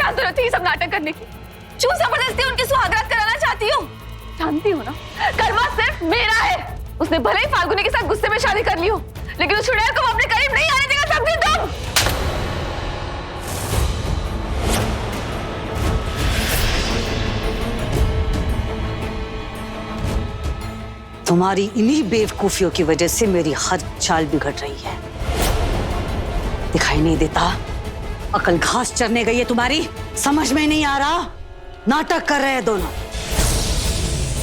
क्या जरूरत थी सब नाटक करने की? क्यों जबरदस्ती उनकी सुहागरात कराना चाहती हो? जानती हो ना, कर्मा सिर्फ मेरा है। उसने भले ही फाल्गुनी के साथ गुस्से में शादी कर ली हो, लेकिन उस चुड़ैल को अपने करीब नहीं आने देगा सब दिन तुम। तुम्हारी इन्हीं बेवकूफियों की वजह से मेरी हर चाल बिगड़ रही है। दिखाई नहीं देता? अकल घास चरने गई है तुम्हारी, समझ में नहीं आ रहा? नाटक कर रहे हैं दोनों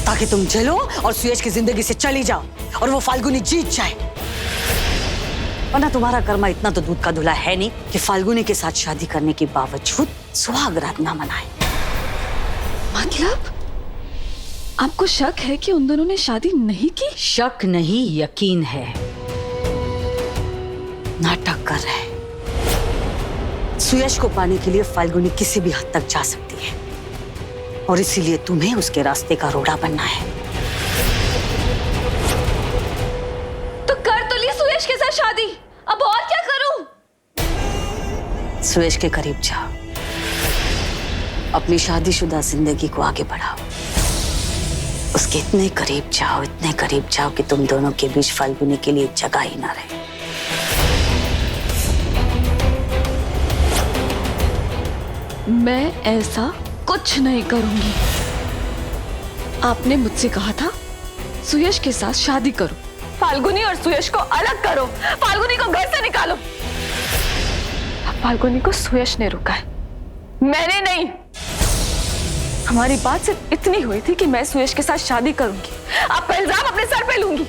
ताकि तुम जलो और सुयश की जिंदगी से चली जाओ और वो फाल्गुनी जीत जाए। वरना तुम्हारा कर्मा इतना तो दूध का धुला है नहीं कि फाल्गुनी के साथ शादी करने के बावजूद सुहागरात ना मनाए। मतलब आपको शक है कि उन दोनों ने शादी नहीं की? शक नहीं, यकीन है। नाटक कर रहे हैं। सुयश को पाने के लिए फाल्गुनी किसी भी हद तक जा सकती है और इसीलिए तुम्हें उसके रास्ते का रोड़ा बनना है। तो कर तो ली सुयश के साथ शादी, अब और क्या करूं? सुयश के करीब जाओ, अपनी शादीशुदा जिंदगी को आगे बढ़ाओ। उसके इतने करीब जाओ कि तुम दोनों के बीच फाल्गुनी के लिए जगह ही ना रहे। मैं ऐसा कुछ नहीं करूंगी। आपने मुझसे कहा था सुयश के साथ शादी करो, फाल्गुनी और सुयश को अलग करो, फाल्गुनी को घर से निकालो। अब फाल्गुनी को सुयश ने रोका है, मैंने नहीं। हमारी बात सिर्फ इतनी हुई थी कि मैं सुयश के साथ शादी करूंगी। आपका इल्जाम अपने सर पे लूंगी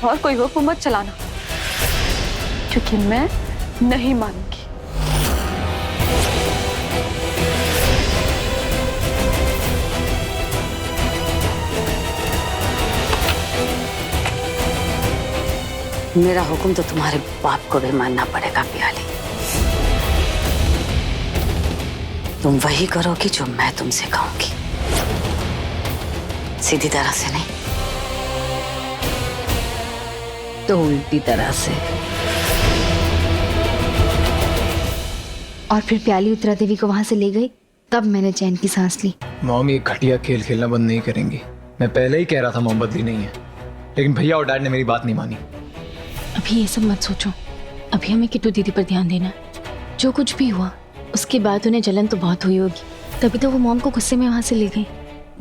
और कोई हुक्म मत चलाना, क्योंकि मैं नहीं मानूंगी। मेरा हुक्म तो तुम्हारे बाप को भी मानना पड़ेगा प्याली। तुम वही करोगी जो मैं तुमसे कहूंगी, सीधी तरह से नहीं तो उल्टी तरह से। और फिर प्याली उत्तरा देवी को वहां से ले गई, तब मैंने चैन की सांस ली। मॉम ये घटिया खेल खेलना बंद नहीं करेंगी। मैं पहले ही कह रहा था मॉम बदली नहीं है, लेकिन भैया और डैड ने मेरी बात नहीं मानी। अभी ये सब मत सोचो, अभी हमें किट्टू दीदी पर ध्यान देना। जो कुछ भी हुआ उसके बाद उन्हें जलन तो बहुत हुई होगी, तभी तो वो मॉम को गुस्से में वहां से ले गई।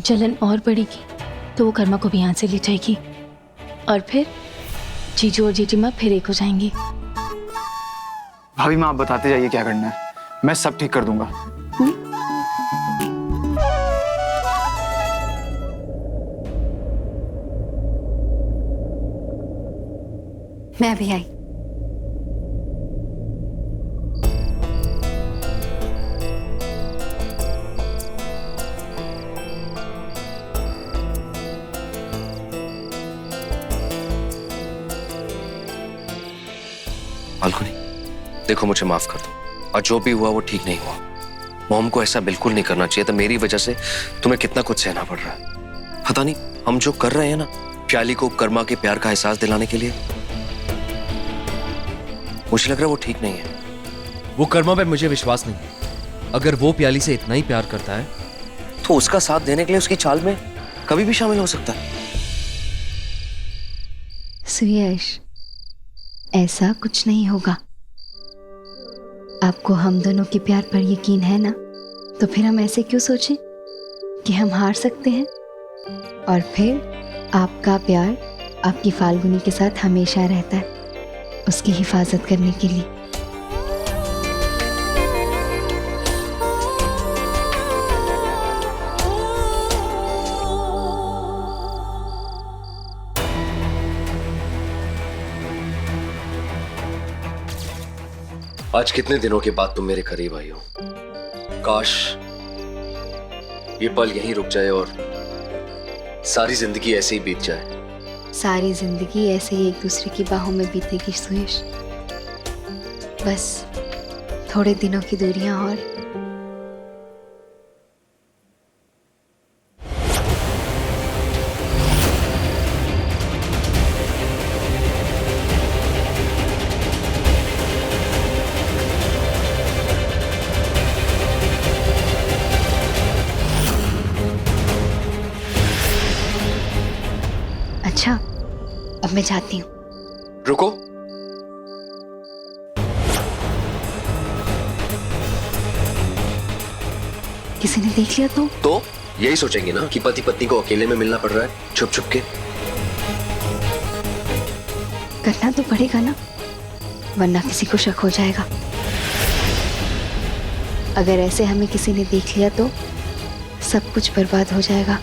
जलन और बढ़ेगी तो वो कर्मा को भी यहाँ से ले जाएगी और फिर जीजू और जीजीमा फिर एक हो जाएंगी। भाभी माँ, आप बताते जाइए क्या करना है, मैं सब ठीक कर दूंगा। मैं अभी आई। फाल्गुनी, देखो मुझे माफ कर दो, और जो भी हुआ वो ठीक नहीं हुआ। मॉम को ऐसा बिल्कुल नहीं करना चाहिए था। मेरी वजह से तुम्हें कितना कुछ सहना पड़ रहा है। पता नहीं हम जो कर रहे हैं ना, प्याली को कर्मा के प्यार का एहसास दिलाने के लिए, मुझे लग रहा है वो ठीक नहीं है। वो कर्मा पे मुझे विश्वास नहीं है। अगर वो प्याली से इतना ही प्यार करता है तो उसका साथ देने के लिए उसकी चाल में कभी भी शामिल हो सकता है। सुयश, ऐसा कुछ नहीं होगा। आपको हम दोनों के प्यार पर यकीन है ना, तो फिर हम ऐसे क्यों सोचें कि हम हार सकते हैं। और फिर आपका प्यार आपकी फाल्गुनी के साथ हमेशा रहता है, उसकी हिफाजत करने के लिए। आज कितने दिनों के बाद तुम मेरे करीब आई हो। काश ये पल यहीं रुक जाए और सारी जिंदगी ऐसे ही बीत जाए। सारी जिंदगी ऐसे ही एक दूसरे की बाहों में बीतेगी सुयश। बस थोड़े दिनों की दूरियां और। अब मैं जाती हूँ। रुको, किसी ने देख लिया तो यही सोचेंगे ना कि पति पत्नी को अकेले में मिलना पड़ रहा है छुप छुप के। करना तो पड़ेगा ना, वरना किसी को शक हो जाएगा। अगर ऐसे हमें किसी ने देख लिया तो सब कुछ बर्बाद हो जाएगा।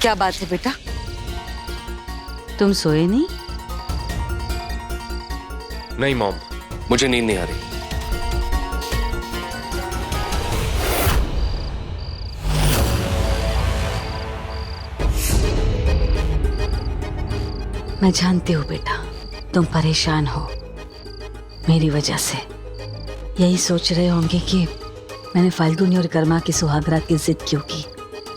क्या बात है बेटा, तुम सोए नहीं? नहीं मॉम, मुझे नींद नहीं आ रही। मैं जानती हूँ बेटा, तुम परेशान हो मेरी वजह से। यही सोच रहे होंगे कि मैंने फाल्गुनी और कर्मा की सुहागरात की जिद क्यों की।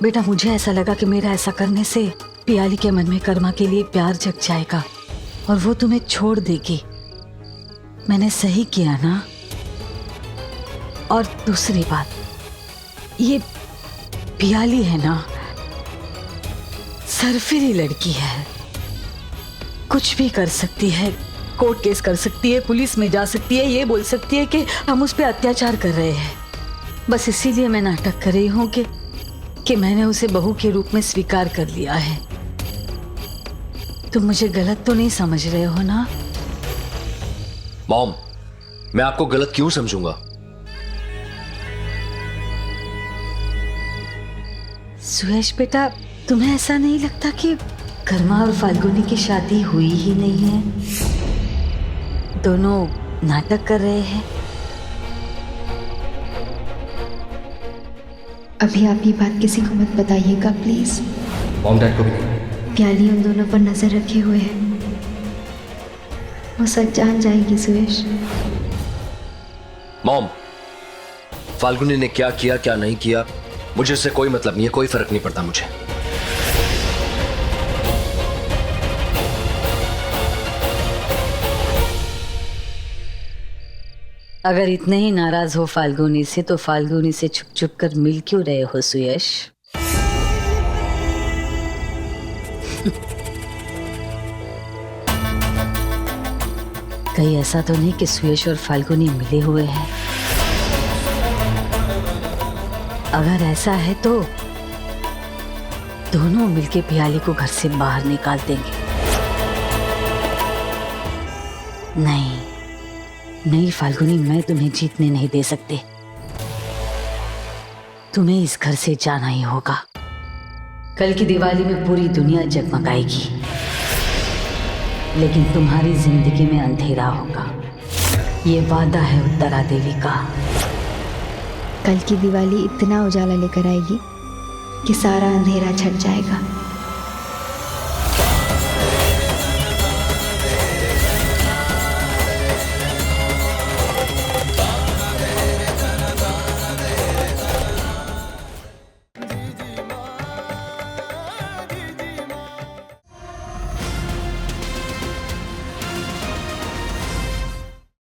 बेटा मुझे ऐसा लगा कि मेरा ऐसा करने से पियाली के मन में कर्मा के लिए प्यार जग जाएगा और वो तुम्हें छोड़ देगी। मैंने सही किया ना? और दूसरी बात, ये पियाली है ना, सरफिरी लड़की है, कुछ भी कर सकती है, कोर्ट केस कर सकती है, पुलिस में जा सकती है, ये बोल सकती है कि हम उस पर अत्याचार कर रहे हैं। बस इसीलिए मैं नाटक कर रही हूँ कि मैंने उसे बहू के रूप में स्वीकार कर लिया है। तुम मुझे गलत तो नहीं समझ रहे हो ना? मॉम, मैं आपको गलत क्यों समझूंगा? सुयश बेटा, तुम्हें ऐसा नहीं लगता कि कर्मा और फाल्गुनी की शादी हुई ही नहीं है? दोनों नाटक कर रहे हैं। अभी आप ये बात किसी को मत बताइएगा प्लीज। मॉम डैड को भी नहीं। प्याली उन दोनों पर नजर रखे हुए है, वो सच जान जाएगी सुयश। मॉम, फाल्गुनी ने क्या किया क्या नहीं किया मुझे इससे कोई मतलब नहीं है, कोई फर्क नहीं पड़ता मुझे। अगर इतने ही नाराज हो फाल्गुनी से तो फाल्गुनी से छुप छुप कर मिल क्यों रहे हो सुयश? कहीं ऐसा तो नहीं कि सुयश और फाल्गुनी मिले हुए हैं? अगर ऐसा है तो दोनों मिलके पियाली को घर से बाहर निकाल देंगे। नहीं फाल्गुनी, मैं तुम्हें जीतने नहीं दे सकते। तुम्हें इस घर से जाना ही होगा। कल की दिवाली में पूरी दुनिया जगमगाएगी, लेकिन तुम्हारी जिंदगी में अंधेरा होगा। ये वादा है उत्तरा देवी का। कल की दिवाली इतना उजाला लेकर आएगी कि सारा अंधेरा छट जाएगा।